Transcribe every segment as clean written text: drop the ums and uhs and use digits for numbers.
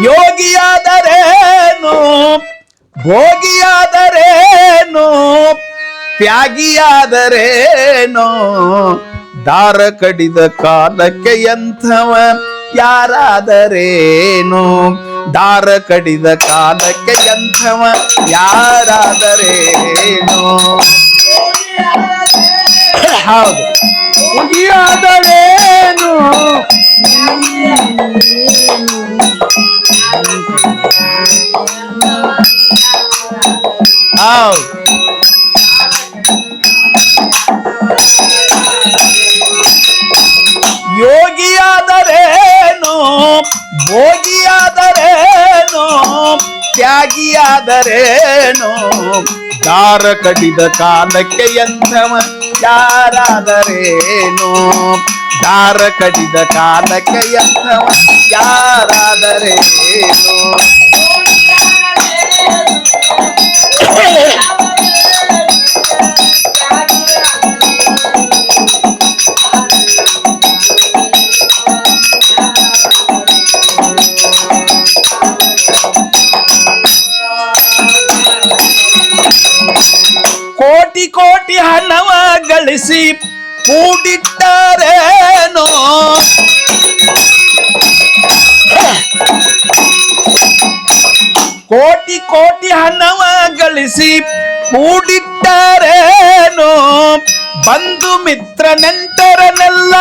ಯೋಗಿಯಾದರೇನು ಭೋಗಿಯಾದರೇನು ತ್ಯಾಗಿಯಾದರೇನು ದಾರ ಕಡಿದ ಕಾಲಕ್ಕೆ ಎಂಥವ ಯಾರಾದರೇನು ದಾರ ಕಡಿದ ಕಾಲಕ್ಕೆ ಎಂಥವ ಯಾರಾದರೇನು ಹೌದು ಯೋಗಿಯಾದರೇನು ಹೌದು ಯೋಗಿಯಾದರೇನು ಭೋಗಿಯಾದರೇನು ತ್ಯಾಗಿಯಾದರೇನು ದಾರ ಕಡಿದ ಕಾಲಕ್ಕೆ ಎಂಥವ ಯಾರಾದರೇನು ದಾರ ಕಡಿದ ಕಾಲಕ್ಕೆ ಎಂಥವ ಯಾರಾದರೇನು ಕೋಟಿ ಕೋಟಿ ಹಣವ ಗಳಿಸಿ ಕೂಡಿಟ್ಟರೇನೋ ಕೋಟಿ ಕೋಟಿ ಹಣವ ಗಳಿಸಿ ಕೂಡಿಟ್ಟರೇನೋ ಬಂಧು ಮಿತ್ರ ನೆಂಟರನ್ನೆಲ್ಲ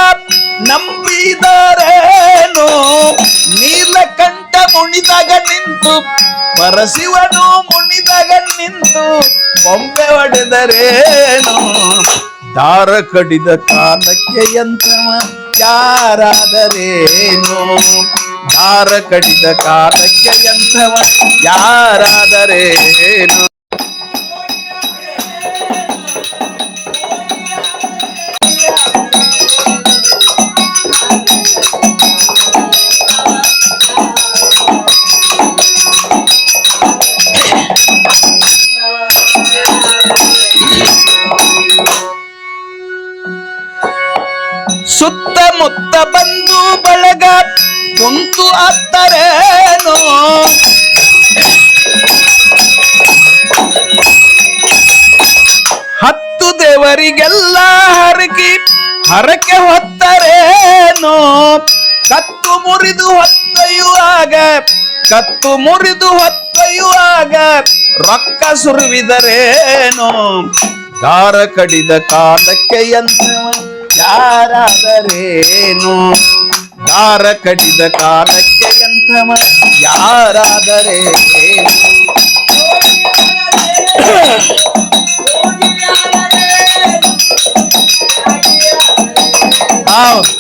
ನಂಬಿದರೇನೋ ನೀಲಕಂಠ ಮುಣಿದಾಗ ನಿಂತು ಪರಶಿವನು ಮುಣಿದಾಗ ನಿಂತು ಬೊಂಬೆ ಹೊಡೆದರೇನು ದಾರ ಕಡಿದ ಕಾಲಕ್ಕೆ ಎಂಥವ ಯಾರಾದರೇನು ದಾರ ಕಡಿದ ಕಾಲಕ್ಕೆ ಎಂಥವ ಯಾರಾದರೇನು ಸುತ್ತಮುತ್ತ ಬಂದು ಬಳಗ ಕುಂತು ಅತ್ತರೇನೋ ಹತ್ತು ದೇವರಿಗೆಲ್ಲ ಹರಕೆ ಹೊತ್ತರೇನೋ ಕತ್ತು ಮುರಿದು ಹೊತ್ತೊಯ್ಯುವಾಗ ರೊಕ್ಕ ಸುರುವಿದರೇನೋ ದಾರ ಕಡಿದ ಕಾಲಕ್ಕೆ ಎಂಥವ ಯಾರಾದರೇನು ದಾರ ಕಡಿದ ಕಾಲಕ್ಕೆ ಎಂಥವ ಯಾರಾದರೇನು ಹೌದು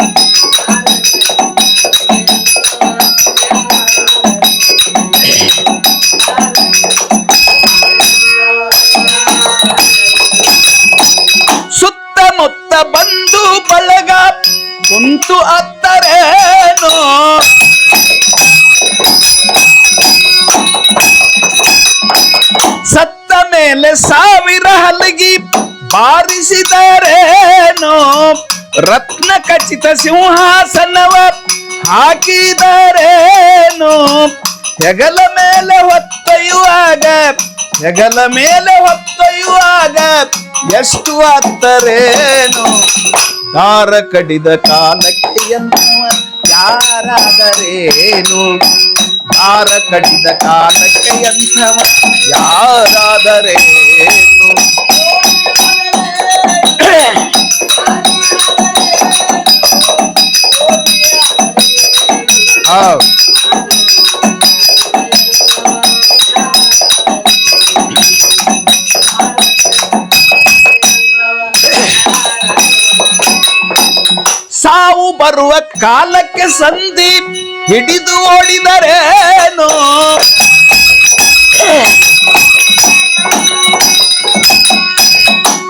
ಸುತ್ತಮುತ್ತ ಬಂದು ಬಳಗ ಕುಂತು ಅತ್ತರೇನೋ ಸತ್ತ ಮೇಲೆ 1000 ಹಲಗಿ ಬಾರಿಸಿದರೇನೋ ರತ್ನ ಖಚಿತ ಸಿಂಹಾಸನವ ಹಾಕಿದರೇನೋ ಹೆಗಲ ಮೇಲೆ ಹೊತ್ತೊಯ್ಯುವಾಗ ಎಷ್ಟು ಅತ್ತರೇನು ದಾರ ಕಡಿದ ಕಾಲಕ್ಕೆ ಎಂಥವ ಯಾರಾದರೇನು ದಾರ ಕಡಿದ ಕಾಲಕ್ಕೆ ಎಂಥವ ಯಾರಾದರೇನು ಹೌದು ಸಾವು ಬರುವ ಕಾಲಕ್ಕೆ ಸಂಧಿ ಹಿಡಿದು ಓಡಿದರೇನೋ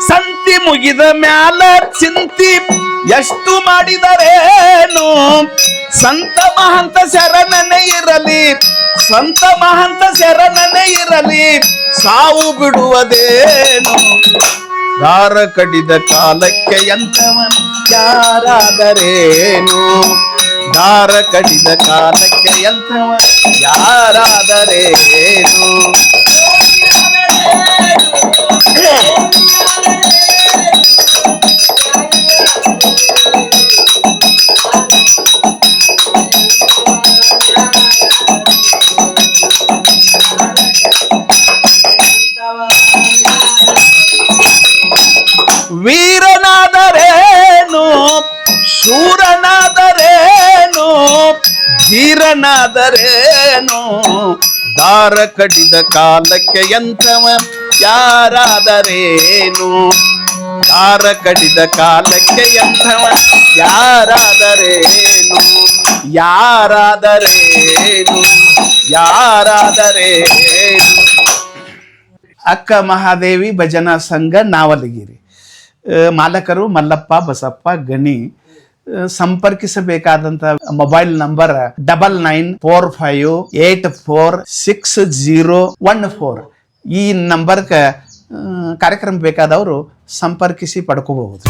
ಸಂತಿ ಮುಗಿದ ಮ್ಯಾಲ ಚಿಂತಿ ಎಷ್ಟು ಮಾಡಿದರೇನೋ ಸಂತ ಮಹಂತ ಶರಣನೇ ಇರಲಿ ಸಾವು ಬಿಡುವುದೇನು ದಾರ ಕಡಿದ ಕಾಲಕ್ಕೆ ಎಂಥವ ಯಾರಾದರೇನು ದಾರ ಕಡಿದ ಕಾಲಕ್ಕೆ ಎಂಥವ ಯಾರಾದರೇನು. ವೀರನಾದರೇನು ಶೂರನಾದರೇನು ಧೀರನಾದರೇನು ದಾರ ಕಡಿದ ಕಾಲಕ್ಕೆ ಎಂಥವ ಯಾರಾದರೇನು. ದಾರ ಕಡಿದ ಕಾಲಕ್ಕೆ ಎಂಥವ ಯಾರಾದರೇನು. ಯಾರಾದರೇನು ಯಾರಾದರೇನು. ಅಕ್ಕ ಮಹಾದೇವಿ ಭಜನಾ ಸಂಘ ನಾವಲಗಿರಿ. ಮಾಲಕರು ಮಲ್ಲಪ್ಪ ಬಸಪ್ಪ ಗಣಿ. ಸಂಪರ್ಕಿಸಬೇಕಾದಂತ ಮೊಬೈಲ್ ನಂಬರ್ 9945846014. ಈ ನಂಬರ್ಗೆ ಕಾರ್ಯಕ್ರಮ ಬೇಕಾದವರು ಸಂಪರ್ಕಿಸಿ ಪಡ್ಕೋಬಹುದು.